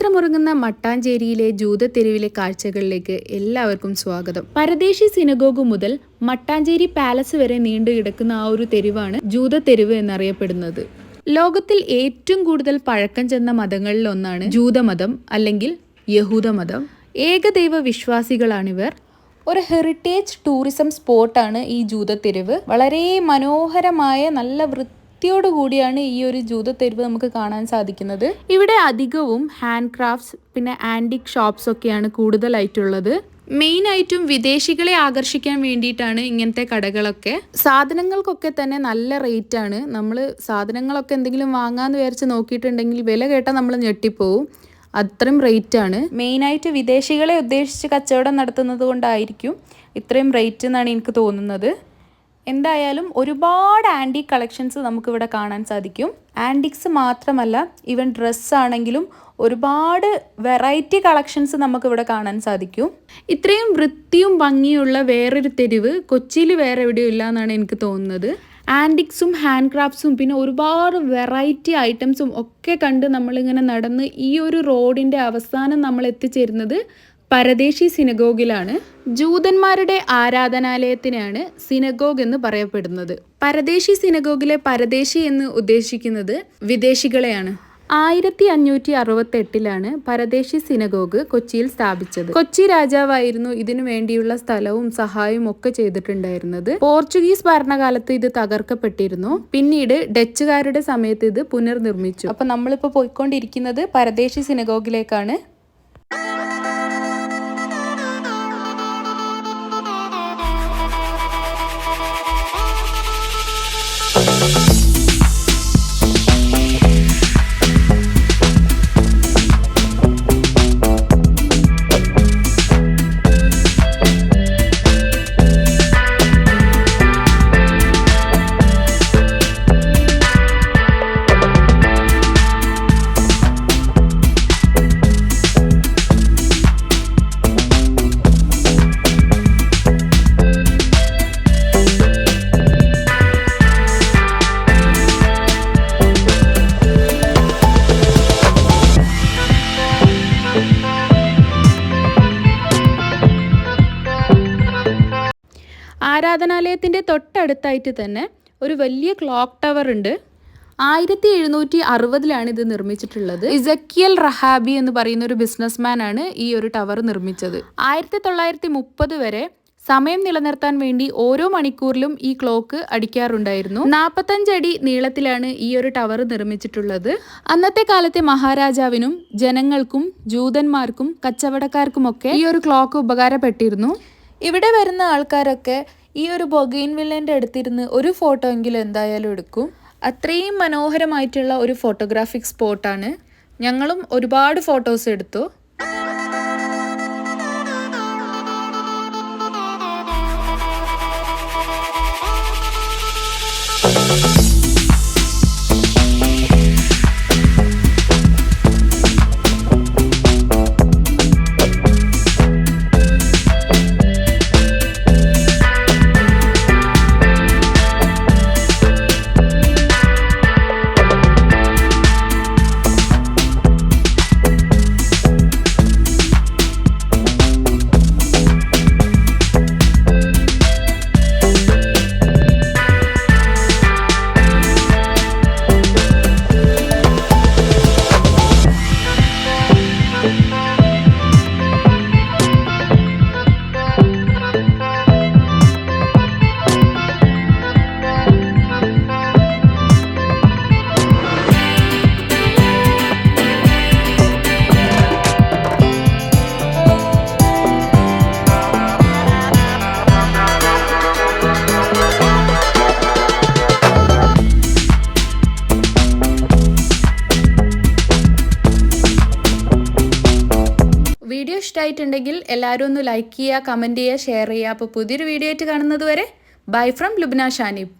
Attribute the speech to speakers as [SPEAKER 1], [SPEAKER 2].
[SPEAKER 1] ചരിത്രമുറങ്ങുന്ന മട്ടാഞ്ചേരിയിലെ ജൂതത്തെരുവിലെ കാഴ്ചകളിലേക്ക് എല്ലാവർക്കും സ്വാഗതം. പരദേശി സിനഗോഗ് മുതൽ മട്ടാഞ്ചേരി പാലസ് വരെ നീണ്ടു കിടക്കുന്ന ആ ഒരു തെരുവാണ് ജൂതത്തെരുവ് എന്നറിയപ്പെടുന്നത്. ലോകത്തിൽ ഏറ്റവും കൂടുതൽ പഴക്കം ചെന്ന മതങ്ങളിൽ ഒന്നാണ് ജൂതമതം അല്ലെങ്കിൽ യഹൂദമതം. ഏകദൈവ വിശ്വാസികളാണിവർ. ഒരു ഹെറിറ്റേജ് ടൂറിസം സ്പോട്ടാണ് ഈ ജൂതത്തെരുവ്. വളരെ മനോഹരമായ നല്ല വൃത്തിയോടുകൂടിയാണ് ഈ ഒരു ജൂതത്തെരുവ് നമുക്ക് കാണാൻ സാധിക്കുന്നത്. ഇവിടെ അധികവും ഹാൻഡ് ക്രാഫ്റ്റ്സ് പിന്നെ ആൻറ്റിക് ഷോപ്സ് ഒക്കെയാണ് കൂടുതലായിട്ടുള്ളത്. മെയിനായിട്ടും വിദേശികളെ ആകർഷിക്കാൻ വേണ്ടിയിട്ടാണ് ഇങ്ങനത്തെ കടകളൊക്കെ. സാധനങ്ങൾക്കൊക്കെ തന്നെ നല്ല റേറ്റ് ആണ്. നമ്മൾ സാധനങ്ങളൊക്കെ എന്തെങ്കിലും വാങ്ങാമെന്ന് വിചാരിച്ച് നോക്കിയിട്ടുണ്ടെങ്കിൽ വില കേട്ടാൽ നമ്മൾ ഞെട്ടിപ്പോവും. അത്രയും റേറ്റ് ആണ്. മെയിനായിട്ട് വിദേശികളെ ഉദ്ദേശിച്ച് കച്ചവടം നടത്തുന്നത് കൊണ്ടായിരിക്കും ഇത്രയും റേറ്റ് എന്നാണ് എനിക്ക് തോന്നുന്നത്. എന്തായാലും ഒരുപാട് ആൻറ്റിക് കളക്ഷൻസ് നമുക്കിവിടെ കാണാൻ സാധിക്കും. ആൻറ്റിക്സ് മാത്രമല്ല, ഈവൻ ഡ്രസ്സാണെങ്കിലും ഒരുപാട് വെറൈറ്റി കളക്ഷൻസ് നമുക്കിവിടെ കാണാൻ സാധിക്കും. ഇത്രയും വൃത്തിയും ഭംഗിയുള്ള വേറൊരു തെരുവ് കൊച്ചിയിൽ വേറെ എവിടെയും ഇല്ല എന്നാണ് എനിക്ക് തോന്നുന്നത്. ആൻറ്റിക്സും ഹാൻഡ് ക്രാഫ്റ്റ്സും പിന്നെ ഒരുപാട് വെറൈറ്റി ഐറ്റംസും ഒക്കെ കണ്ട് നമ്മളിങ്ങനെ നടന്ന് ഈ ഒരു റോഡിൻ്റെ അവസാനം നമ്മൾ എത്തിച്ചേരുന്നത് പരദേശി സിനഗോഗിലാണ്. ജൂതന്മാരുടെ ആരാധനാലയത്തിനാണ് സിനഗോഗ് എന്ന് പറയപ്പെടുന്നത്. പരദേശി സിനഗോഗിലെ പരദേശി എന്ന് ഉദ്ദേശിക്കുന്നത് വിദേശികളെയാണ്. 1568 പരദേശി സിനഗോഗ് കൊച്ചിയിൽ സ്ഥാപിച്ചത്. കൊച്ചി രാജാവായിരുന്നു ഇതിനു വേണ്ടിയുള്ള സ്ഥലവും സഹായവും ഒക്കെ ചെയ്തിട്ടുണ്ടായിരുന്നത്. പോർച്ചുഗീസ് ഭരണകാലത്ത് ഇത് തകർക്കപ്പെട്ടിരുന്നു. പിന്നീട് ഡച്ചുകാരുടെ സമയത്ത് ഇത് പുനർനിർമ്മിച്ചു. അപ്പൊ നമ്മളിപ്പോ പോയിക്കൊണ്ടിരിക്കുന്നത് പരദേശി സിനഗോഗിലേക്കാണ്. ആരാധനാലയത്തിൻ്റെ തൊട്ടടുത്തായിട്ട് തന്നെ ഒരു വലിയ ക്ലോക്ക് ടവർ ഉണ്ട്. 1760 ഇത് നിർമ്മിച്ചിട്ടുള്ളത്. ഇസക്കിയൽ റഹാബി എന്ന് പറയുന്ന ഒരു ബിസിനസ്മാൻ ആണ് ഈ ഒരു ടവർ നിർമ്മിച്ചത്. 1930 വരെ സമയം നിലനിർത്താൻ വേണ്ടി ഓരോ മണിക്കൂറിലും ഈ ക്ലോക്ക് അടിക്കാറുണ്ടായിരുന്നു. 45 അടി നീളത്തിലാണ് ഈ ഒരു ടവർ നിർമ്മിച്ചിട്ടുള്ളത്. അന്നത്തെ കാലത്തെ മഹാരാജാവിനും ജനങ്ങൾക്കും ജൂതന്മാർക്കും കച്ചവടക്കാർക്കുമൊക്കെ ഈ ഒരു ക്ലോക്ക് ഉപകാരപ്പെട്ടിരുന്നു. ഇവിടെ വരുന്ന ആൾക്കാരൊക്കെ ഈ ഒരു ബൊഗെയിൻവില്ലേൻ്റെ അടുത്തിരുന്ന് ഒരു ഫോട്ടോ എങ്കിലും എന്തായാലും എടുക്കും. അത്രയും മനോഹരമായിട്ടുള്ള ഒരു ഫോട്ടോഗ്രാഫിക് സ്പോട്ടാണ്. ഞങ്ങളും ഒരുപാട് ഫോട്ടോസ് എടുത്തു. വീഡിയോ ഇഷ്ടമായിട്ടുണ്ടെങ്കിൽ എല്ലാവരും ഒന്ന് ലൈക്ക് ചെയ്യുക, കമൻറ്റ് ചെയ്യുക, ഷെയർ ചെയ്യുക. അപ്പോൾ പുതിയൊരു വീഡിയോ ആയിട്ട് കാണുന്നത് വരെ ബൈ ഫ്രം ലുബ്ന ഷാനിബ്.